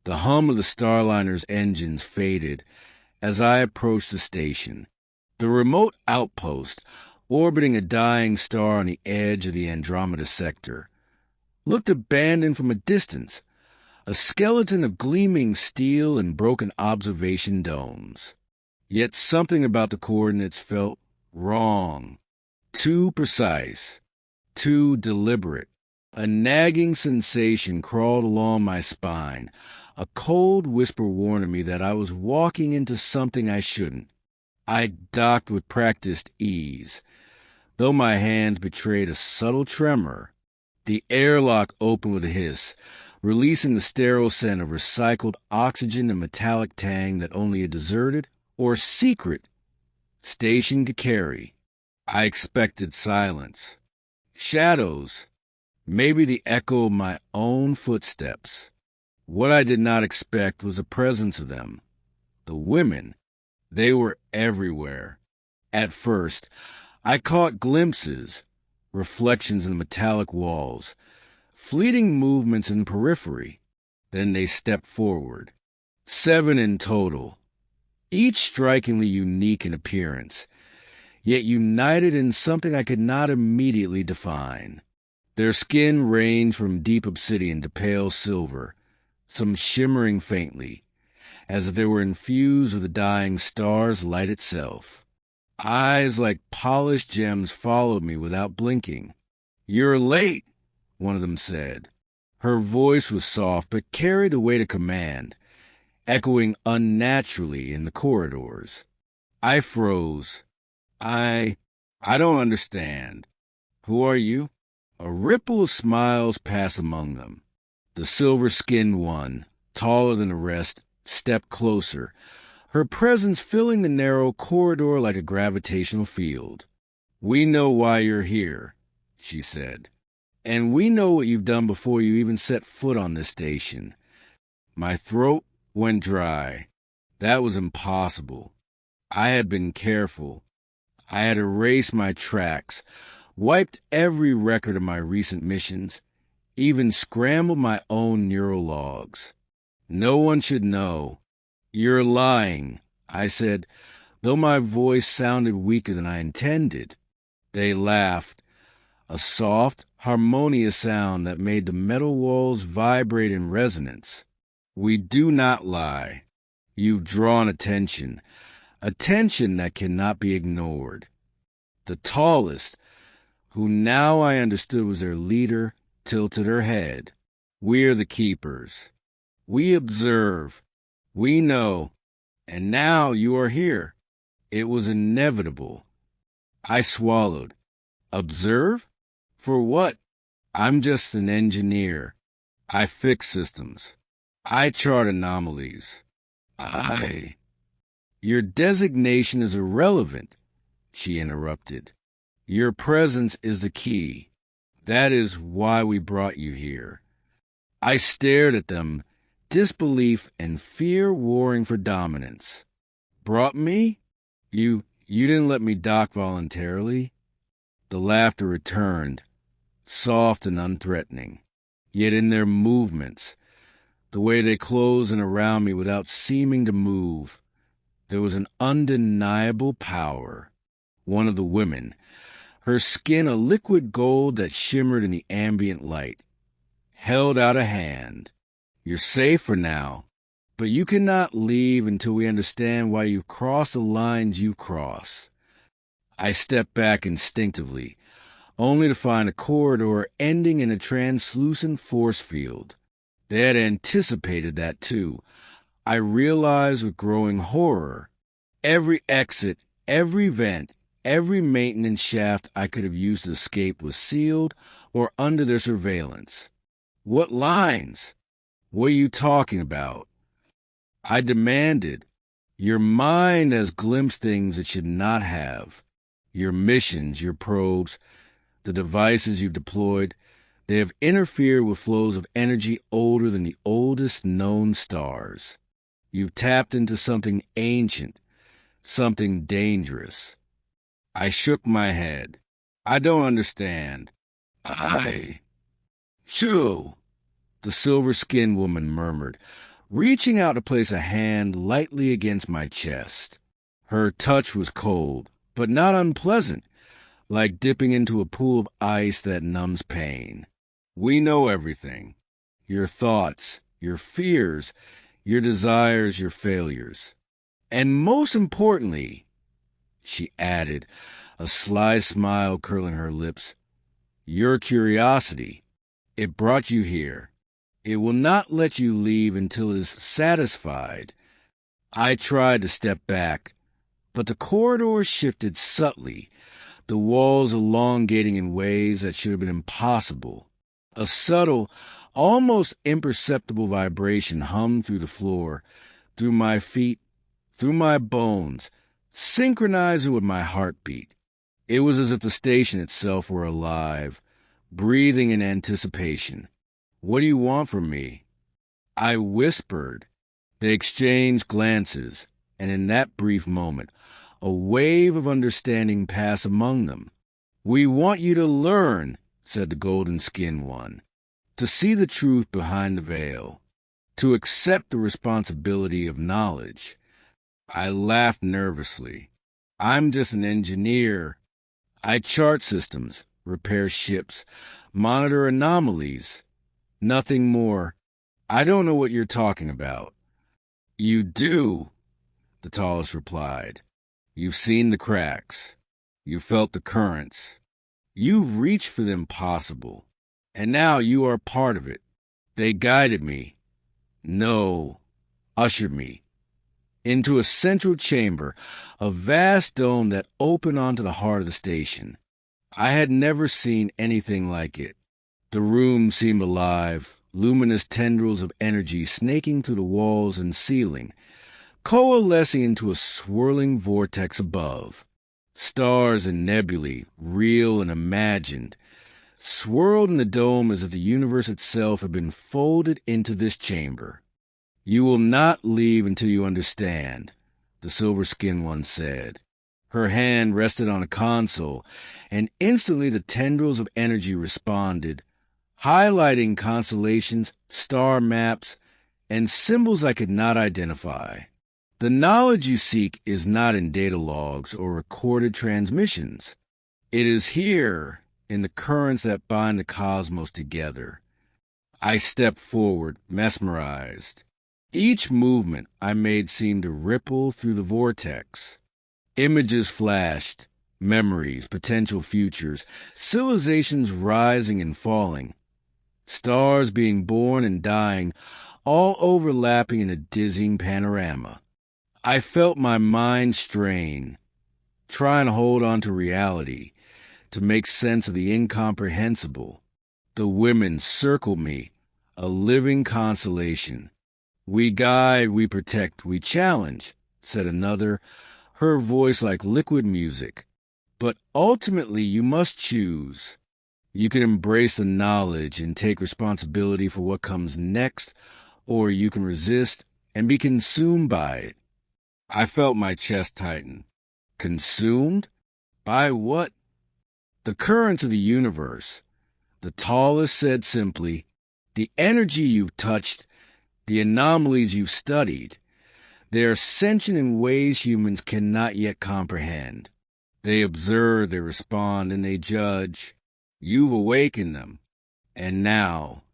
The hum of the Starliner's engines faded as I approached the station. The remote outpost, orbiting a dying star on the edge of the Andromeda sector, looked abandoned from a distance, a skeleton of gleaming steel and broken observation domes. Yet something about the coordinates felt wrong, too precise, too deliberate. A nagging sensation crawled along my spine, a cold whisper warning me that I was walking into something I shouldn't. I docked with practiced ease, though my hands betrayed a subtle tremor. The airlock opened with a hiss, releasing the sterile scent of recycled oxygen and metallic tang that only a deserted or secret station could carry. I expected silence. Shadows. Maybe the echo of my own footsteps. What I did not expect was the presence of them. The women. They were everywhere. At first, I caught glimpses, reflections in the metallic walls, fleeting movements in the periphery. Then they stepped forward. 7 in total, each strikingly unique in appearance, yet united in something I could not immediately define. Their skin ranged from deep obsidian to pale silver, some shimmering faintly, as if they were infused with the dying star's light itself. Eyes like polished gems followed me without blinking. "You're late," one of them said. Her voice was soft but carried the weight of command, echoing unnaturally in the corridors. I froze. I don't understand. Who are you? A ripple of smiles passed among them. The silver-skinned one, taller than the rest, stepped closer, her presence filling the narrow corridor like a gravitational field. "We know why you're here," she said. "And we know what you've done before you even set foot on this station." My throat went dry. That was impossible. I had been careful. I had erased my tracks, wiped every record of my recent missions, even scrambled my own neural logs. No one should know. "You're lying," I said, though my voice sounded weaker than I intended. They laughed, a soft, harmonious sound that made the metal walls vibrate in resonance. "We do not lie. You've drawn attention that cannot be ignored." The tallest, who now I understood was their leader, tilted her head. "We're the keepers. We observe. We know. And now you are here. It was inevitable." I swallowed. "Observe? For what?" "I'm just an engineer. I fix systems. I chart anomalies. Your designation is irrelevant," she interrupted. "Your presence is the key. That is why we brought you here." I stared at them, disbelief and fear warring for dominance. "Brought me? You didn't let me dock voluntarily?" The laughter returned, soft and unthreatening. Yet in their movements, the way they closed in around me without seeming to move, there was an undeniable power. One of the women, her skin a liquid gold that shimmered in the ambient light, held out a hand. "You're safe for now, but you cannot leave until we understand why you've crossed the lines you've crossed." I stepped back instinctively, only to find a corridor ending in a translucent force field. They had anticipated that, too. I realized with growing horror. Every exit, every vent, every maintenance shaft I could have used to escape was sealed or under their surveillance. "What lines? What are you talking about?" I demanded. "Your mind has glimpsed things it should not have. Your missions, your probes, the devices you've deployed, they have interfered with flows of energy older than the oldest known stars. You've tapped into something ancient, something dangerous." I shook my head. "I don't understand." "Shoo!" the silver-skinned woman murmured, reaching out to place a hand lightly against my chest. Her touch was cold, but not unpleasant, like dipping into a pool of ice that numbs pain. We know everything. Your thoughts, your fears, your desires, your failures. And most importantly, she added, a sly smile curling her lips, your curiosity. It brought you here. It will not let you leave until it is satisfied. I tried to step back, but the corridor shifted subtly, the walls elongating in ways that should have been impossible. A subtle, almost imperceptible vibration hummed through the floor, through my feet, through my bones, synchronizing with my heartbeat. It was as if the station itself were alive, breathing in anticipation. What do you want from me? I whispered. They exchanged glances, and in that brief moment, a wave of understanding passed among them. We want you to learn, said the golden-skinned one, to see the truth behind the veil, to accept the responsibility of knowledge. I laughed nervously. I'm just an engineer. I chart systems, repair ships, monitor anomalies. Nothing more. I don't know what you're talking about. You do, the tallest replied. You've seen the cracks. You felt the currents. You've reached for the impossible. And now you are part of it. They guided me. No, ushered me into a central chamber, a vast dome that opened onto the heart of the station. I had never seen anything like it. The room seemed alive, luminous tendrils of energy snaking through the walls and ceiling, coalescing into a swirling vortex above. Stars and nebulae, real and imagined, swirled in the dome as if the universe itself had been folded into this chamber. You will not leave until you understand, the silver-skinned one said. Her hand rested on a console, and instantly the tendrils of energy responded, highlighting constellations, star maps, and symbols I could not identify. The knowledge you seek is not in data logs or recorded transmissions. It is here, in the currents that bind the cosmos together. I stepped forward, mesmerized. Each movement I made seemed to ripple through the vortex. Images flashed, memories, potential futures, civilizations rising and falling, stars being born and dying, all overlapping in a dizzying panorama. I felt my mind strain, trying to hold on to reality, to make sense of the incomprehensible. The women circled me, a living constellation. We guide, we protect, we challenge, said another, her voice like liquid music. But ultimately you must choose. You can embrace the knowledge and take responsibility for what comes next, or you can resist and be consumed by it. I felt my chest tighten. Consumed? By what? The currents of the universe. The tallest said simply, the energy you've touched, the anomalies you've studied. They are sentient in ways humans cannot yet comprehend. They observe, they respond, and they judge. You've awakened them. And now,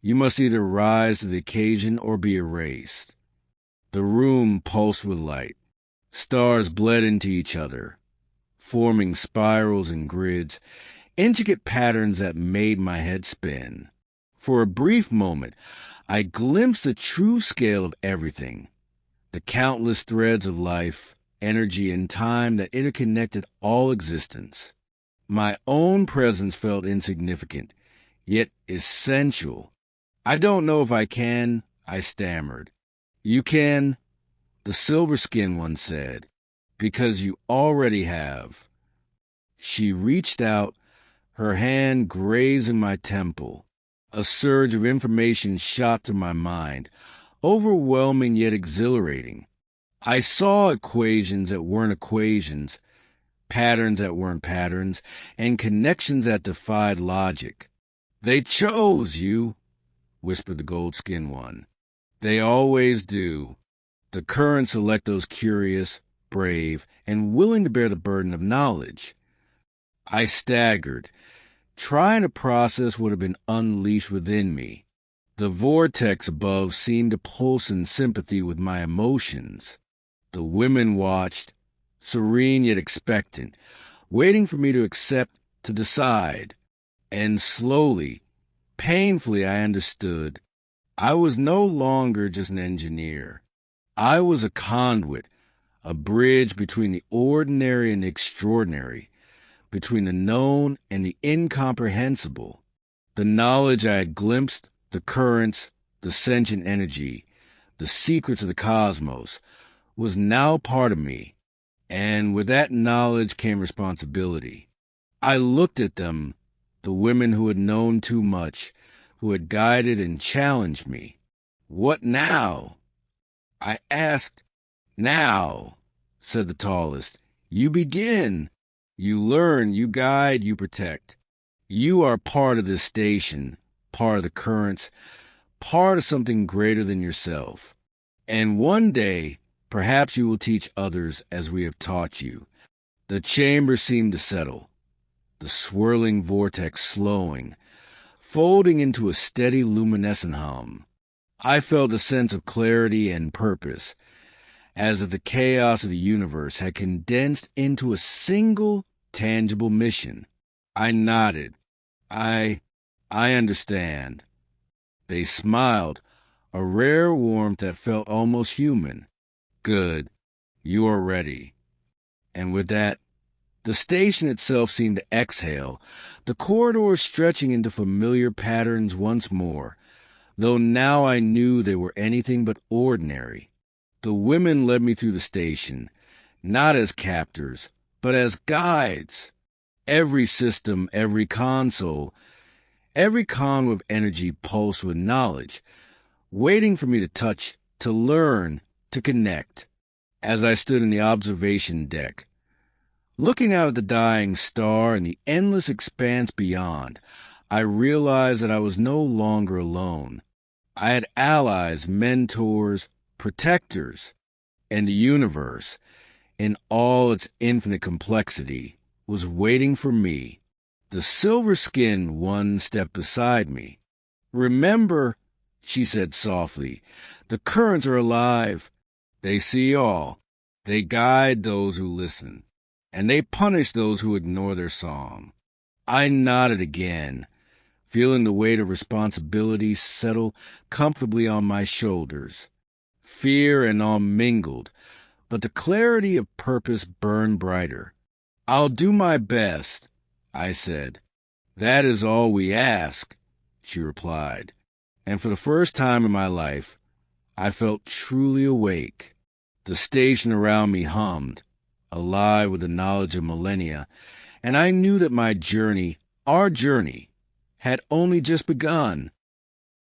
you must either rise to the occasion or be erased. The room pulsed with light. Stars bled into each other, forming spirals and grids, intricate patterns that made my head spin. For a brief moment, I glimpsed the true scale of everything, the countless threads of life, energy, and time that interconnected all existence. My own presence felt insignificant, yet essential. I don't know if I can, I stammered. You can, the silver-skinned one said, because you already have. She reached out, her hand grazing my temple. A surge of information shot through my mind, overwhelming yet exhilarating. I saw equations that weren't equations, patterns that weren't patterns, and connections that defied logic. They chose you, whispered the gold-skinned one. They always do. The currents select those curious, brave, and willing to bear the burden of knowledge. I staggered, trying to process what had been unleashed within me. The vortex above seemed to pulse in sympathy with my emotions. The women watched, serene yet expectant, waiting for me to accept, to decide. And slowly, painfully, I understood. I was no longer just an engineer. I was a conduit, a bridge between the ordinary and the extraordinary, between the known and the incomprehensible. The knowledge I had glimpsed, the currents, the sentient energy, the secrets of the cosmos, was now part of me, and with that knowledge came responsibility. I looked at them, the women who had known too much, who had guided and challenged me. What now? I asked. Now, said the tallest. You begin. You learn, you guide, you protect. You are part of this station, part of the currents, part of something greater than yourself. And one day, perhaps you will teach others as we have taught you. The chamber seemed to settle, the swirling vortex slowing, folding into a steady luminescent hum. I felt a sense of clarity and purpose, as if the chaos of the universe had condensed into a single tangible mission. I nodded. I understand. They smiled, a rare warmth that felt almost human. Good. You are ready. And with that, the station itself seemed to exhale, the corridors stretching into familiar patterns once more, though now I knew they were anything but ordinary. The women led me through the station, not as captors, but as guides. Every system, every console, every conduit of energy pulsed with knowledge, waiting for me to touch, to learn, to connect. As I stood in the observation deck, looking out at the dying star and the endless expanse beyond, I realized that I was no longer alone. I had allies, mentors, protectors, and the universe, in all its infinite complexity, was waiting for me. The silver-skinned one stepped beside me. Remember, she said softly, the currents are alive. They see all. They guide those who listen, and they punish those who ignore their song. I nodded again, feeling the weight of responsibility settle comfortably on my shoulders. Fear and awe mingled, but the clarity of purpose burned brighter. I'll do my best, I said. That is all we ask, she replied. And for the first time in my life, I felt truly awake. The station around me hummed, alive with the knowledge of millennia, and I knew that my journey, our journey, had only just begun.